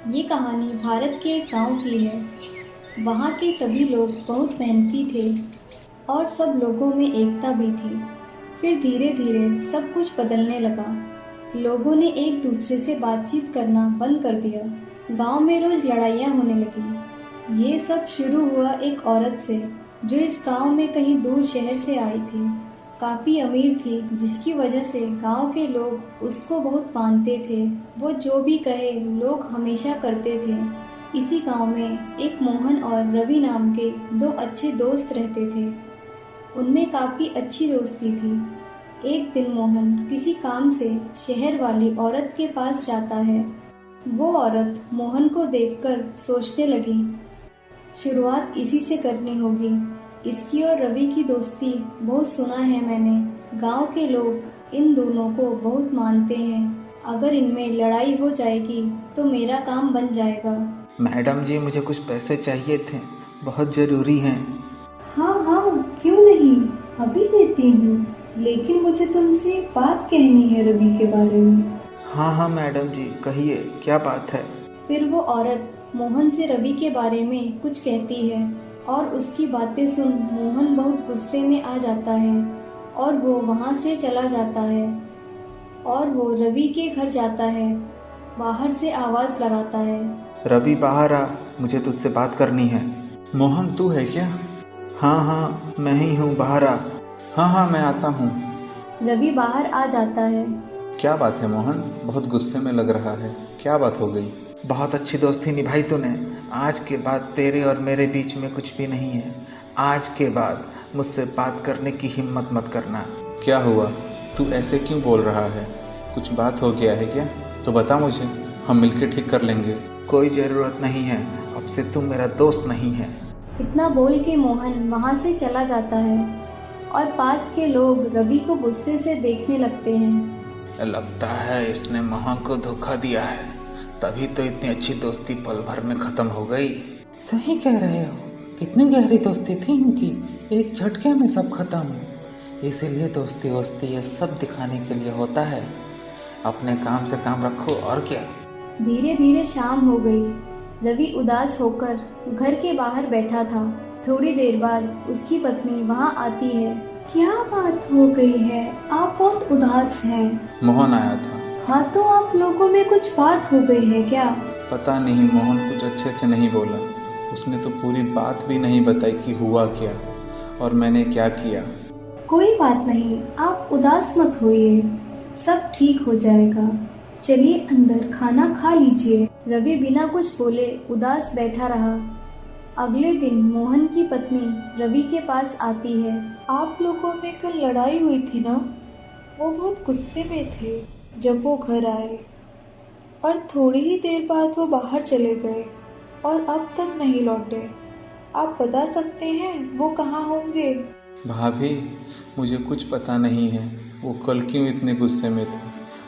ये कहानी भारत के एक गांव की है। वहाँ के सभी लोग बहुत मेहनती थे और सब लोगों में एकता भी थी। फिर धीरे धीरे सब कुछ बदलने लगा। लोगों ने एक दूसरे से बातचीत करना बंद कर दिया। गांव में रोज लड़ाइयाँ होने लगी। ये सब शुरू हुआ एक औरत से जो इस गांव में कहीं दूर शहर से आई थी। काफी अमीर थी, जिसकी वजह से गांव के लोग उसको बहुत मानते थे। वो जो भी कहे लोग हमेशा करते थे। इसी गांव में एक मोहन और रवि नाम के दो अच्छे दोस्त रहते थे। उनमें काफी अच्छी दोस्ती थी। एक दिन मोहन किसी काम से शहर वाली औरत के पास जाता है। वो औरत मोहन को देखकर सोचने लगी, शुरुआत इसी से करनी होगी। इसकी और रवि की दोस्ती बहुत सुना है मैंने। गांव के लोग इन दोनों को बहुत मानते हैं। अगर इनमें लड़ाई हो जाएगी तो मेरा काम बन जाएगा। मैडम जी, मुझे कुछ पैसे चाहिए थे, बहुत ज़रूरी हैं। हाँ हाँ, क्यों नहीं, अभी देती हूँ। लेकिन मुझे तुमसे एक बात कहनी है रवि के बारे में। हाँ हाँ मैडम जी, कहिए क्या बात है। फिर वो औरत मोहन से रवि के बारे में कुछ कहती है और उसकी बातें सुन मोहन बहुत गुस्से में आ जाता है और वो वहाँ से चला जाता है और वो रवि के घर जाता है। बाहर से आवाज़ लगाता है, रवि बाहर आ, मुझे तुझसे बात करनी है। मोहन तू है क्या? हाँ हाँ मैं ही हूँ, बाहर आ। हाँ हाँ मैं आता हूँ। रवि बाहर आ जाता है। क्या बात है मोहन, बहुत गुस्से में लग रहा है, क्या बात हो गई? बहुत अच्छी दोस्ती निभाई तूने। आज के बाद तेरे और मेरे बीच में कुछ भी नहीं है। आज के बाद मुझसे बात करने की हिम्मत मत करना। क्या हुआ, तू ऐसे क्यों बोल रहा है? कुछ बात हो गया है क्या? तो बता मुझे, हम मिलकर ठीक कर लेंगे। कोई ज़रूरत नहीं है, अब से तुम मेरा दोस्त नहीं है। इतना बोल के मोहन वहाँ से चला जाता है और पास के लोग रवि को गुस्से से देखने लगते हैं। लगता है इसने मोहन को धोखा दिया है, तभी तो इतनी अच्छी दोस्ती पल भर में ख़त्म हो गई। सही कह रहे हो, कितनी गहरी दोस्ती थी इनकी, एक झटके में सब खत्म। इसीलिए दोस्ती वोस्ती ये सब दिखाने के लिए होता है। अपने काम से काम रखो और क्या। धीरे धीरे शाम हो गई। रवि उदास होकर घर के बाहर बैठा था। थोड़ी देर बाद उसकी पत्नी वहाँ आती है। क्या बात हो गई है, आप बहुत उदास हैं। मोहन आया था। हाँ, तो आप लोगों में कुछ बात हो गई है क्या? पता नहीं, मोहन कुछ अच्छे से नहीं बोला। उसने तो पूरी बात भी नहीं बताई कि हुआ क्या और मैंने क्या किया। कोई बात नहीं, आप उदास मत होइए, सब ठीक हो जाएगा। चलिए अंदर खाना खा लीजिए। रवि बिना कुछ बोले उदास बैठा रहा। अगले दिन मोहन की पत्नी रवि के पास आती है। आप लोगों में कल लड़ाई हुई थी ना? वो बहुत गुस्से में थे जब वो घर आए और थोड़ी ही देर बाद वो बाहर चले गए और अब तक नहीं लौटे। आप बता सकते हैं वो कहाँ होंगे? भाभी, मुझे कुछ पता नहीं है वो कल क्यों इतने गुस्से में था।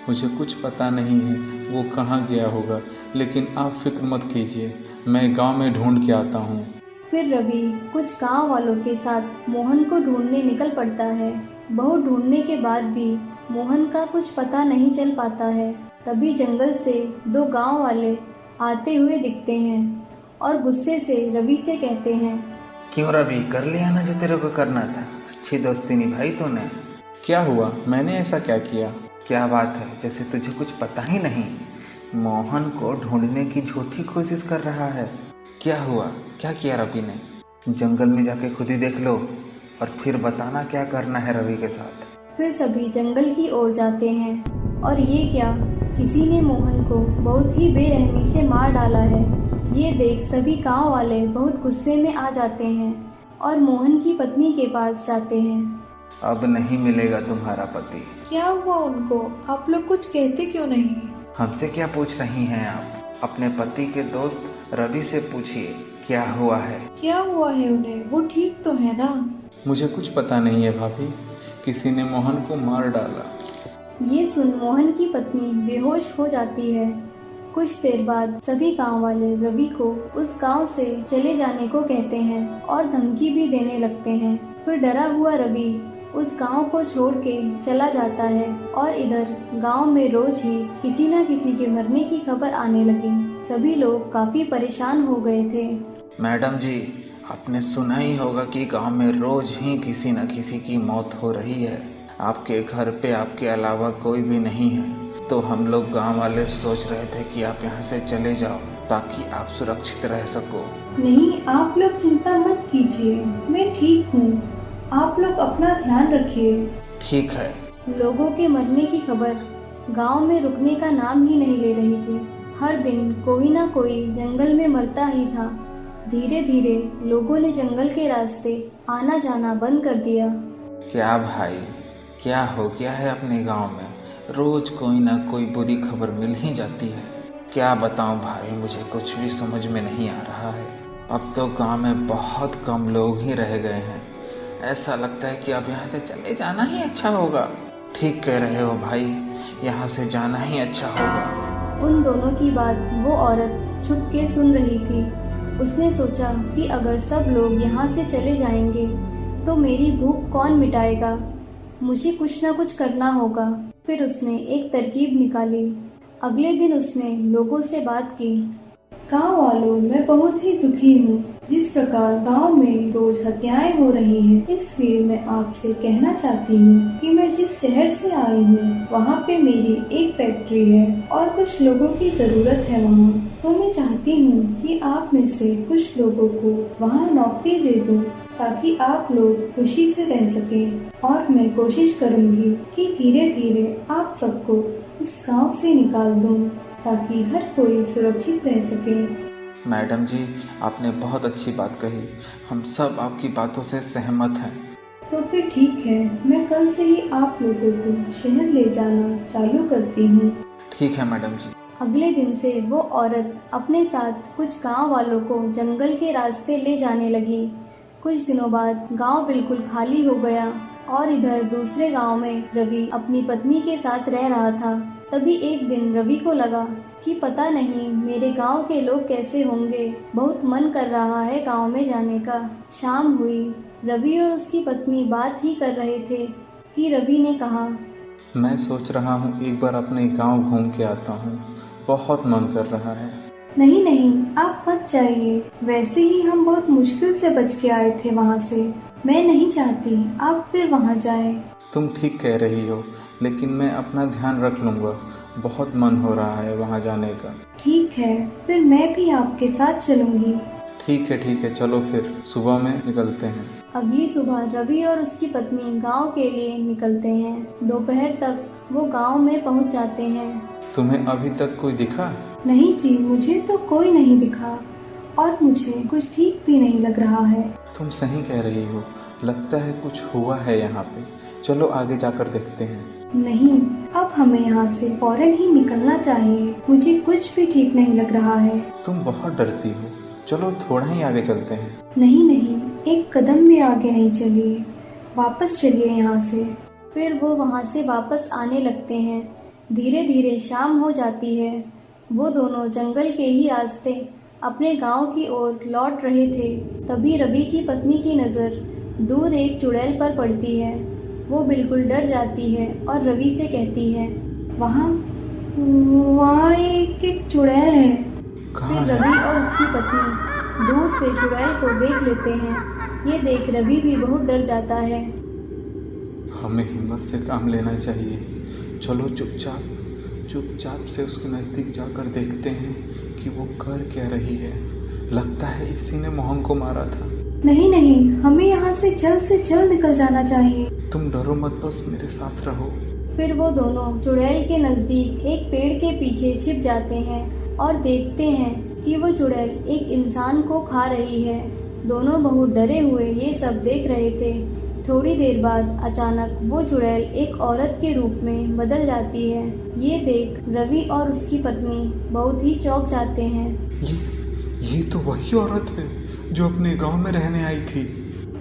मुझे कुछ पता नहीं है वो कहाँ गया होगा, लेकिन आप फिक्र मत कीजिए, मैं गांव में ढूंढ के आता हूँ। फिर रवि कुछ गांव वालों के साथ मोहन को ढूंढने निकल पड़ता है। बहुत ढूंढने के बाद भी मोहन का कुछ पता नहीं चल पाता है। तभी जंगल से दो गांव वाले आते हुए दिखते हैं और गुस्से से रवि से कहते हैं, क्यों रवि, कर लिया ना जो तेरे को करना था। अच्छी दोस्ती निभाई तूने। क्या हुआ, मैंने ऐसा क्या किया? क्या बात है, जैसे तुझे कुछ पता ही नहीं। मोहन को ढूंढने की झूठी कोशिश कर रहा है। क्या हुआ, क्या किया रवि ने? जंगल में जाके खुद ही देख लो और फिर बताना क्या करना है रवि के साथ। फिर सभी जंगल की ओर जाते हैं और ये क्या, किसी ने मोहन को बहुत ही बेरहमी से मार डाला है। ये देख सभी गांव वाले बहुत गुस्से में आ जाते हैं और मोहन की पत्नी के पास जाते हैं। अब नहीं मिलेगा तुम्हारा पति। क्या हुआ उनको? आप लोग कुछ कहते क्यों नहीं? हमसे क्या पूछ रही हैं आप? अपने पति के दोस्त रवि से पूछिए क्या हुआ है। क्या हुआ है उन्हें? वो ठीक तो है ना? मुझे कुछ पता नहीं है भाभी, किसी ने मोहन को मार डाला। ये सुन मोहन की पत्नी बेहोश हो जाती है। कुछ देर बाद सभी गांव वाले रवि को उस गांव से चले जाने को कहते हैं और धमकी भी देने लगते हैं। फिर डरा हुआ रवि उस गांव को छोड़ के चला जाता है और इधर गांव में रोज ही किसी न किसी के मरने की खबर आने लगी। सभी लोग काफी परेशान हो गए थे। मैडम जी, आपने सुना ही होगा कि गांव में रोज ही किसी न किसी की मौत हो रही है। आपके घर पे आपके अलावा कोई भी नहीं है, तो हम लोग गांव वाले सोच रहे थे कि आप यहाँ से चले जाओ ताकि आप सुरक्षित रह सको। नहीं, आप लोग चिंता मत कीजिए, मैं ठीक हूँ। आप लोग अपना ध्यान रखिए। ठीक है। लोगों के मरने की खबर गांव में रुकने का नाम ही नहीं ले रही थी। हर दिन कोई ना कोई जंगल में मरता ही था। धीरे धीरे लोगों ने जंगल के रास्ते आना जाना बंद कर दिया। क्या भाई, क्या हो गया है अपने गांव में? रोज कोई ना कोई बुरी खबर मिल ही जाती है। क्या बताऊं भाई, मुझे कुछ भी समझ में नहीं आ रहा है। अब तो गांव में बहुत कम लोग ही रह गए हैं। ऐसा लगता है कि अब यहाँ से चले जाना ही अच्छा होगा। ठीक कह रहे हो भाई, यहाँ से जाना ही अच्छा होगा। उन दोनों की बात वो औरत छुप के सुन रही थी। उसने सोचा कि अगर सब लोग यहाँ से चले जाएंगे तो मेरी भूख कौन मिटाएगा। मुझे कुछ ना कुछ करना होगा। फिर उसने एक तरकीब निकाली। अगले दिन उसने लोगों से बात की। गांव वालों, मैं बहुत ही दुखी हूँ। जिस प्रकार गांव में रोज हत्याएं हो रही हैं, इसलिए मैं आपसे कहना चाहती हूँ कि मैं जिस शहर से आई हूँ वहाँ पे मेरी एक फैक्ट्री है और कुछ लोगों की जरूरत है वहाँ। तो मैं चाहती हूँ कि आप में से कुछ लोगों को वहाँ नौकरी दे दूँ ताकि आप लोग खुशी से रह सकें। और मैं कोशिश करूँगी कि धीरे धीरे आप सबको इस गाँव से निकाल दूँ ताकि हर कोई सुरक्षित रह सके। मैडम जी, आपने बहुत अच्छी बात कही। हम सब आपकी बातों से सहमत हैं। तो फिर ठीक है, मैं कल से ही आप लोगों को शहर ले जाना चालू करती हूँ। ठीक है मैडम जी। अगले दिन से वो औरत अपने साथ कुछ गांव वालों को जंगल के रास्ते ले जाने लगी। कुछ दिनों बाद गांव बिल्कुल खाली हो गया और इधर दूसरे गांव में रवि अपनी पत्नी के साथ रह रहा था। तभी एक दिन रवि को लगा कि पता नहीं मेरे गांव के लोग कैसे होंगे। बहुत मन कर रहा है गांव में जाने का। शाम हुई। रवि और उसकी पत्नी बात ही कर रहे थे कि रवि ने कहा, मैं सोच रहा हूँ एक बार अपने गांव घूम के आता हूँ। बहुत मन कर रहा है। नहीं नहीं, आप मत जाइए। वैसे ही हम बहुत मुश्किल से बच के आए थे वहाँ से। मैं नहीं चाहती आप फिर वहाँ जाएं। तुम ठीक कह रही हो, लेकिन मैं अपना ध्यान रख लूँगा। बहुत मन हो रहा है वहाँ जाने का। ठीक है, फिर मैं भी आपके साथ चलूँगी। ठीक है, चलो फिर सुबह में निकलते हैं। अगली सुबह रवि और उसकी पत्नी गांव के लिए निकलते हैं। दोपहर तक वो गांव में पहुंच जाते हैं। तुम्हें अभी तक कोई दिखा? नहीं जी, मुझे तो कोई नहीं दिखा और मुझे कुछ ठीक भी नहीं लग रहा है। तुम सही कह रही हो, लगता है कुछ हुआ है यहाँ पे। चलो आगे जाकर देखते हैं। नहीं, अब हमें यहाँ से फौरन ही निकलना चाहिए। मुझे कुछ भी ठीक नहीं लग रहा है। तुम बहुत डरती हो, चलो थोड़ा ही आगे चलते हैं। नहीं नहीं, एक कदम भी आगे नहीं चलिए। वापस चलिए यहाँ से। फिर वो वहाँ से वापस आने लगते हैं। धीरे धीरे शाम हो जाती है। वो दोनों जंगल के ही रास्ते अपने गांव की ओर लौट रहे थे। तभी रवि की पत्नी की नज़र दूर एक चुड़ैल पर पड़ती है। वो बिल्कुल डर जाती है और रवि से कहती है, वहाँ एक चुड़ैल है। कहाँ फिर है? रवि और उसकी पत्नी दूर से चुड़ैल को देख लेते हैं। ये देख रवि भी बहुत डर जाता है। हमें हिम्मत से काम लेना चाहिए। चलो चुपचाप से उसके नज़दीक जाकर देखते हैं कि वो कर क्या रही है। लगता है इसी ने मोहन को मारा था। नहीं नहीं, हमें यहाँ से जल्द निकल जाना चाहिए। तुम डरो मत, बस मेरे साथ रहो। फिर वो दोनों चुड़ैल के नज़दीक एक पेड़ के पीछे छिप जाते हैं और देखते हैं कि वो चुड़ैल एक इंसान को खा रही है। दोनों बहुत डरे हुए ये सब देख रहे थे। थोड़ी देर बाद अचानक वो चुड़ैल एक औरत के रूप में बदल जाती है। ये देख रवि और उसकी पत्नी बहुत ही चौंक जाते हैं। ये तो वही औरत है जो अपने गांव में रहने आई थी।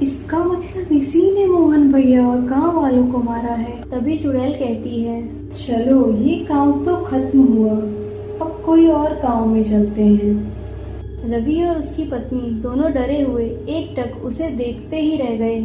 इसका मतलब इसी ने मोहन भैया और गांव वालों को मारा है। तभी चुड़ैल कहती है, चलो ये गांव तो खत्म हुआ, अब कोई और गांव में चलते हैं। रवि और उसकी पत्नी दोनों डरे हुए एकटक उसे देखते ही रह गए।